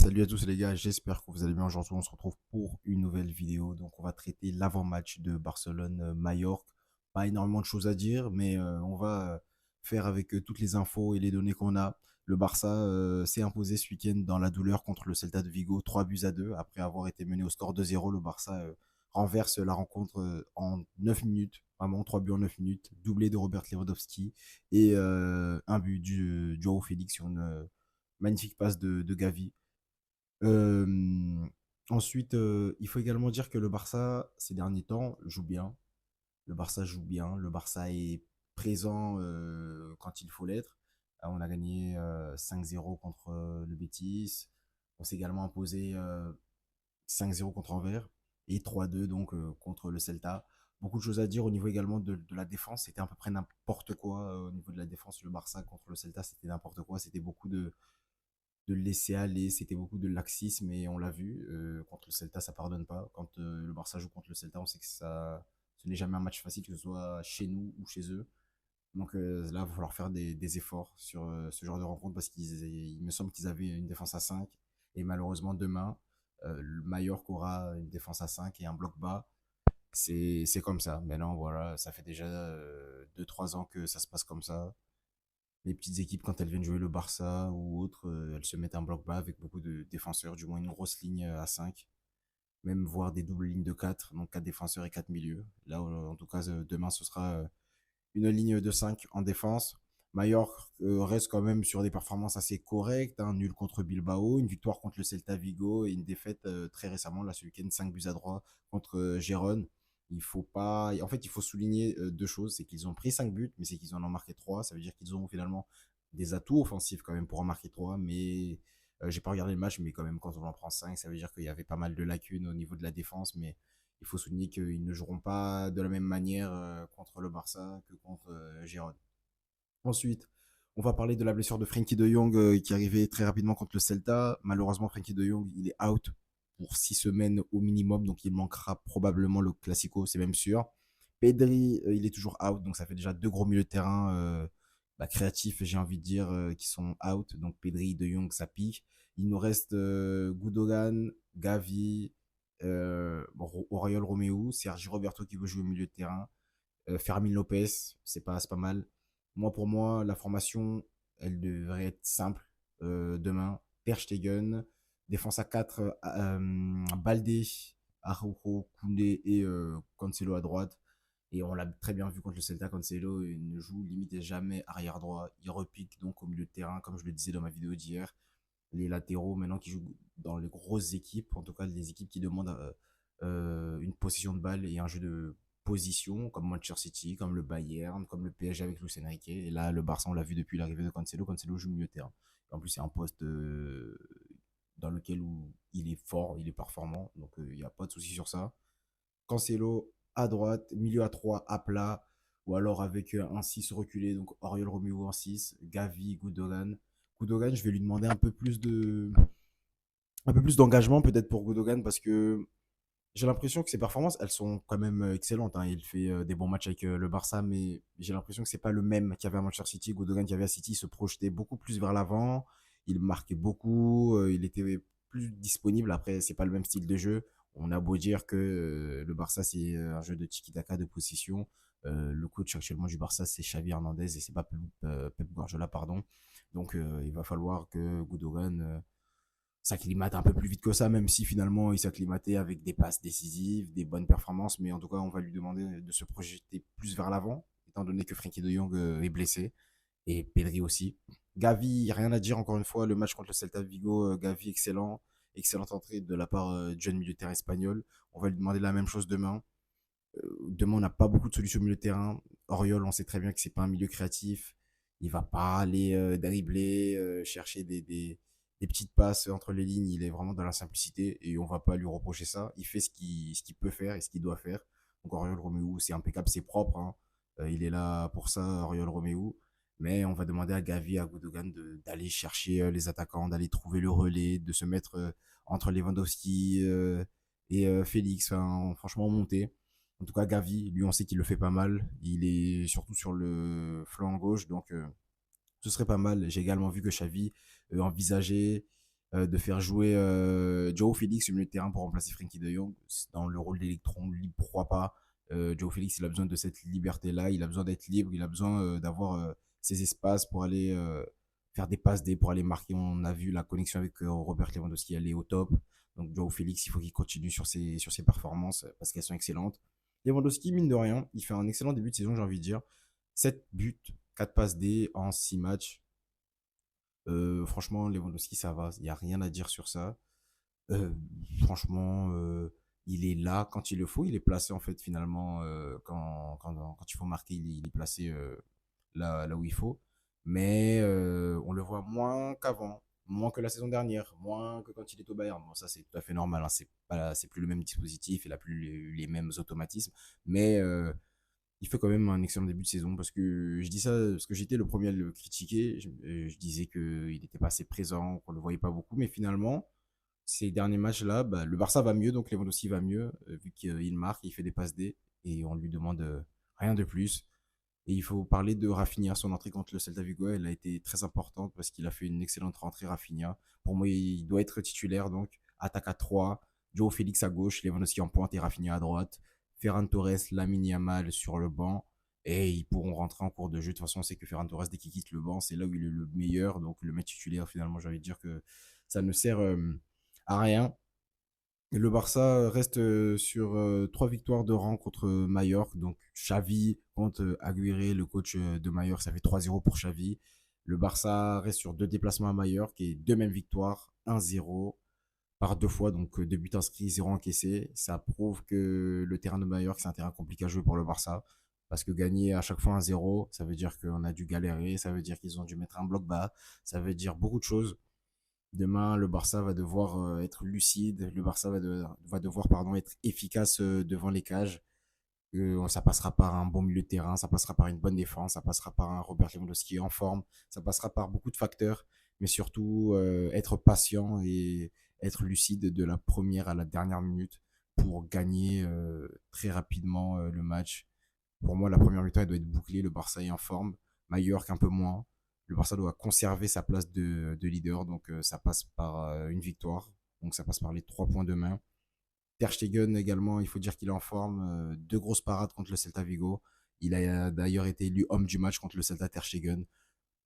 Salut à tous les gars, j'espère que vous allez bien. Aujourd'hui, on se retrouve pour une nouvelle vidéo. Donc, on va traiter l'avant-match de Barcelone-Majorque. Pas énormément de choses à dire, mais on va faire avec toutes les infos et les données qu'on a. Le Barça s'est imposé ce week-end dans la douleur contre le Celta de Vigo, 3 buts à 2. Après avoir été mené au score 2-0, le Barça renverse la rencontre en 9 minutes. Vraiment, 3 buts en 9 minutes. Doublé de Robert Lewandowski et un but du Joao Félix sur une magnifique passe de Gavi. Euh, Ensuite, il faut également dire que le Barça, ces derniers temps, joue bien. Le Barça joue bien. Le Barça est présent quand il faut l'être. On a gagné 5-0 contre le Betis. On s'est également imposé 5-0 contre Anvers et 3-2 donc contre le Celta. Beaucoup de choses à dire au niveau également de la défense. C'était à peu près n'importe quoi au niveau de la défense. Le Barça contre le Celta, c'était n'importe quoi. C'était beaucoup de le laisser aller. C'était beaucoup de laxisme et on l'a vu. Contre le Celta, ça pardonne pas. Quand le Barça joue contre le Celta, on sait que ce n'est jamais un match facile, que ce soit chez nous ou chez eux. Donc là, il va falloir faire des efforts sur ce genre de rencontre parce qu'il me semble qu'ils avaient une défense à 5. Et malheureusement, demain, le Mallorca aura une défense à 5 et un bloc bas. C'est comme ça. Maintenant, voilà, ça fait déjà 2-3 ans que ça se passe comme ça. Les petites équipes, quand elles viennent jouer le Barça ou autre, elles se mettent un bloc bas avec beaucoup de défenseurs, du moins une grosse ligne à 5, même voire des doubles lignes de 4, donc 4 défenseurs et 4 milieux. Là, en tout cas, demain, ce sera une ligne de 5 en défense. Mallorca reste quand même sur des performances assez correctes, hein, nul contre Bilbao, une victoire contre le Celta Vigo et une défaite très récemment, là ce week-end, 5 buts à droit contre Gérone. Il faut pas, en fait, il faut souligner deux choses, c'est qu'ils ont pris 5 buts, mais c'est qu'ils en ont marqué 3. Ça veut dire qu'ils ont finalement des atouts offensifs quand même pour en marquer 3, mais j'ai pas regardé le match, mais quand même quand on en prend 5, ça veut dire qu'il y avait pas mal de lacunes au niveau de la défense, mais il faut souligner qu'ils ne joueront pas de la même manière contre le Barça que contre Gérone. Ensuite, on va parler de la blessure de Frenkie de Jong qui arrivait très rapidement contre le Celta. Malheureusement, Frenkie de Jong, il est out pour 6 semaines au minimum, donc il manquera probablement le Classico, c'est même sûr. Pedri, il est toujours out, donc ça fait déjà deux gros milieux de terrain créatifs, j'ai envie de dire, qui sont out. Donc Pedri, de Jong, ça pique. Il nous reste Gundogan, Gavi, Oriol Romeu, Sergi Roberto qui veut jouer au milieu de terrain, Fermin Lopez, c'est pas mal. Moi, pour moi, la formation, elle devrait être simple demain. Ter Stegen, défense à 4, Baldé, Araujo, Koundé et Cancelo à droite. Et on l'a très bien vu contre le Celta, Cancelo il ne joue limite jamais arrière droit. Il repique donc au milieu de terrain, comme je le disais dans ma vidéo d'hier. Les latéraux, maintenant qui jouent dans les grosses équipes, en tout cas les équipes qui demandent une possession de balle et un jeu de position, comme Manchester City, comme le Bayern, comme le PSG avec Luis Enrique. Et là, le Barça, on l'a vu depuis l'arrivée de Cancelo. Cancelo joue milieu de terrain. Et en plus, c'est un poste dans lequel où il est fort, il est performant. Donc, il n'y a pas de souci sur ça. Cancelo à droite, milieu à 3 à plat, ou alors avec un 6 reculé, donc Oriol Romeu en 6, Gavi, Gundogan. Gundogan, je vais lui demander un peu plus d'engagement peut-être pour Gundogan parce que j'ai l'impression que ses performances, elles sont quand même excellentes, hein. Il fait des bons matchs avec le Barça, mais j'ai l'impression que c'est pas le même qu'il y avait à Manchester City. Gundogan qui avait à City, il se projetait beaucoup plus vers l'avant, il marquait beaucoup, il était plus disponible. Après, c'est pas le même style de jeu. On a beau dire que le Barça, c'est un jeu de tiki-taka, de possession. Le coach actuellement du Barça, c'est Xavi Hernandez et c'est pas Pep Guardiola, pardon. Donc, il va falloir que Gundogan s'acclimate un peu plus vite que ça, même si finalement il s'acclimatait avec des passes décisives, des bonnes performances. Mais en tout cas, on va lui demander de se projeter plus vers l'avant, étant donné que Frenkie de Jong est blessé et Pedri aussi. Gavi, rien à dire encore une fois, le match contre le Celta Vigo, Gavi excellent, excellente entrée de la part du jeune milieu de terrain espagnol. On va lui demander la même chose demain. Demain, on n'a pas beaucoup de solutions au milieu de terrain. Oriol, on sait très bien que c'est pas un milieu créatif. Il va pas aller dribbler, chercher des petites passes entre les lignes. Il est vraiment dans la simplicité et on va pas lui reprocher ça. Il fait ce qu'il peut faire et ce qu'il doit faire. Donc Oriol Romeu, c'est impeccable, c'est propre, hein. Il est là pour ça, Oriol Romeu. Mais on va demander à Gavi, à Gundogan d'aller chercher les attaquants, d'aller trouver le relais, de se mettre entre Lewandowski et Félix. Enfin, franchement, monter. En tout cas, Gavi, lui, on sait qu'il le fait pas mal. Il est surtout sur le flanc gauche, donc ce serait pas mal. J'ai également vu que Xavi envisageait de faire jouer Joao Félix au milieu de terrain pour remplacer Frenkie de Jong dans le rôle d'électron libre, pourquoi pas. Joao Félix, il a besoin de cette liberté-là, il a besoin d'être libre, il a besoin d'avoir ses espaces pour aller faire des passes D, pour aller marquer. On a vu la connexion avec Robert Lewandowski, elle est au top. Donc Joao Félix, il faut qu'il continue sur ses performances parce qu'elles sont excellentes. Lewandowski, mine de rien, il fait un excellent début de saison, j'ai envie de dire. 7 buts, 4 passes D en 6 matchs. Franchement, Lewandowski, ça va. Il n'y a rien à dire sur ça. Euh, franchement, il est là quand il le faut. Il est placé, en fait, finalement, quand il faut marquer, il est placé là où il faut. Mais on le voit moins qu'avant, moins que la saison dernière, moins que quand il est au Bayern. Bon, ça, c'est tout à fait normal, hein. C'est plus le même dispositif, il n'a plus les mêmes automatismes. Mais il fait quand même un excellent début de saison parce que je dis ça parce que j'étais le premier à le critiquer. Je disais qu'il n'était pas assez présent, qu'on ne le voyait pas beaucoup, mais finalement, ces derniers matchs-là, bah, le Barça va mieux, donc Lewandowski va mieux, vu qu'il marque, il fait des passes D, et on lui demande rien de plus. Et il faut parler de Rafinha. Son entrée contre le Celta Vigo, elle a été très importante parce qu'il a fait une excellente rentrée, Rafinha. Pour moi, il doit être titulaire, donc attaque à 3, Joe Félix à gauche, Lewandowski en pointe et Rafinha à droite, Ferran Torres, Lamine Yamal sur le banc, et ils pourront rentrer en cours de jeu. De toute façon, on sait que Ferran Torres, dès qu'il quitte le banc, c'est là où il est le meilleur, donc le mettre titulaire, finalement, j'ai envie de dire que ça ne sert à rien. Le Barça reste sur 3 victoires de rang contre Mallorca. Donc Xavi contre Aguirre, le coach de Mallorca, ça fait 3-0 pour Xavi. Le Barça reste sur 2 déplacements à Mallorca et 2 mêmes victoires, 1-0 par 2 fois. Donc 2 buts inscrits, 0 encaissé. Ça prouve que le terrain de Mallorca, c'est un terrain compliqué à jouer pour le Barça. Parce que gagner à chaque fois 1-0, ça veut dire qu'on a dû galérer, ça veut dire qu'ils ont dû mettre un bloc bas, ça veut dire beaucoup de choses. Demain, le Barça va devoir être lucide. Le Barça va devoir pardon, être efficace devant les cages. Ça passera par un bon milieu de terrain, ça passera par une bonne défense, ça passera par un Robert Lewandowski en forme, ça passera par beaucoup de facteurs, mais surtout être patient et être lucide de la première à la dernière minute pour gagner très rapidement le match. Pour moi, la première mi-temps, elle doit être bouclée. Le Barça est en forme. Mallorca un peu moins. Le Barça doit conserver sa place de leader. Donc, ça passe par une victoire. Donc, ça passe par les 3 points de main. Ter Stegen également, il faut dire qu'il est en forme. 2 grosses parades contre le Celta Vigo. Il a d'ailleurs été élu homme du match contre le Celta Ter Stegen.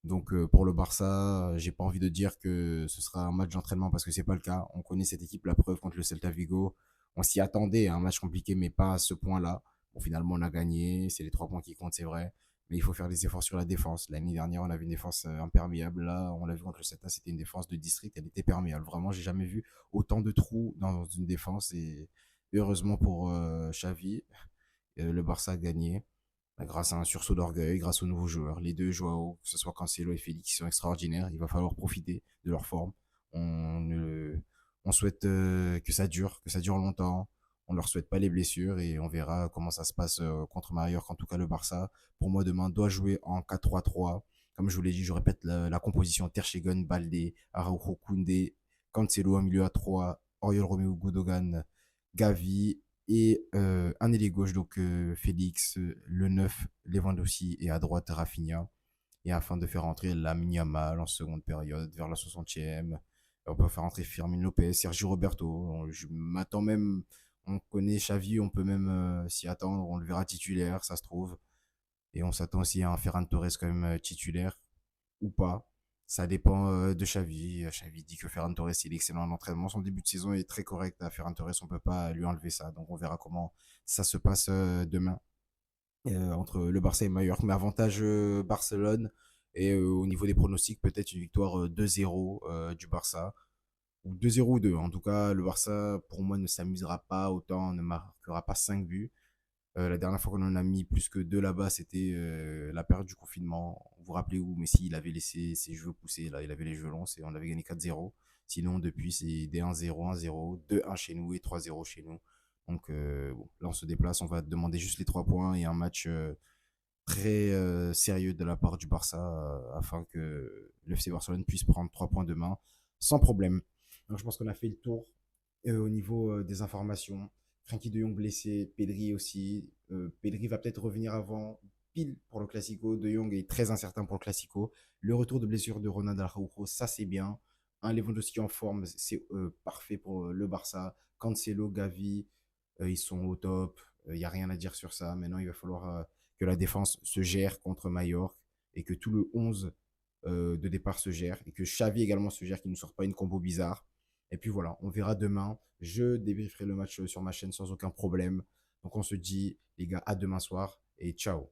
Donc pour le Barça, j'ai pas envie de dire que ce sera un match d'entraînement parce que c'est pas le cas. On connaît cette équipe, la preuve contre le Celta Vigo. On s'y attendait à un match compliqué, mais pas à ce point-là. Bon, finalement, on a gagné. C'est les 3 points qui comptent, c'est vrai. Mais il faut faire des efforts sur la défense. L'année dernière, on avait une défense imperméable. Là, on l'a vu contre le Celta, c'était une défense de district. Elle était perméable. Vraiment, j'ai jamais vu autant de trous dans une défense. Et heureusement pour Xavi, le Barça a gagné grâce à un sursaut d'orgueil, grâce aux nouveaux joueurs. Les deux Joao, que ce soit Cancelo et Félix, qui sont extraordinaires. Il va falloir profiter de leur forme. On, euh, on souhaite que ça dure longtemps. On leur souhaite pas les blessures et on verra comment ça se passe contre Mallorca. En tout cas, le Barça, pour moi, demain, doit jouer en 4-3-3. Comme je vous l'ai dit, je répète la composition Ter Stegen, Balde, Araujo, Koundé, Cancelo en milieu à 3, Oriol Romeo Godogan, Gavi et un ailier gauche, donc Félix, le 9, Lewandowski et à droite Rafinha. Et afin de faire entrer Lamine Yamal en seconde période, vers la 60e, on peut faire entrer Firmino Lopez, Sergio Roberto. Je m'attends même, on connaît Xavi, on peut même s'y attendre, on le verra titulaire, ça se trouve. Et on s'attend aussi à un Ferran Torres quand même titulaire ou pas. Ça dépend de Xavi. Xavi dit que Ferran Torres il est excellent en entraînement. Son début de saison est très correct à Ferran Torres. On ne peut pas lui enlever ça. Donc on verra comment ça se passe demain entre le Barça et Mallorca. Mais avantage Barcelone. Et au niveau des pronostics, peut-être une victoire 2-0 du Barça. Ou 2-0 ou 2. En tout cas, le Barça, pour moi, ne s'amusera pas autant, ne marquera pas 5 buts. La dernière fois qu'on en a mis plus que 2 là-bas, c'était la période du confinement. Vous vous rappelez où Messi, il avait laissé ses cheveux pousser, là, il avait les cheveux longs, on avait gagné 4-0. Sinon, depuis, c'est des 1-0, 1-0, 2-1 chez nous et 3-0 chez nous. Donc, bon, là, on se déplace, on va demander juste les 3 points et un match très sérieux de la part du Barça afin que le FC Barcelone puisse prendre 3 points demain sans problème. Donc, je pense qu'on a fait le tour au niveau des informations. Frenkie de Jong blessé, Pedri aussi. Pedri va peut-être revenir avant, pile pour le Classico. De Jong est très incertain pour le Classico. Le retour de blessure de Ronald Araujo, ça c'est bien. Un Lewandowski en forme, c'est parfait pour le Barça. Cancelo, Gavi, ils sont au top. Il n'y a rien à dire sur ça. Maintenant, il va falloir que la défense se gère contre Mallorca et que tout le 11 de départ se gère et que Xavi également se gère, qu'il ne sorte pas une combo bizarre. Et puis voilà, on verra demain. Je débrieferai le match sur ma chaîne sans aucun problème. Donc on se dit, les gars, à demain soir et ciao.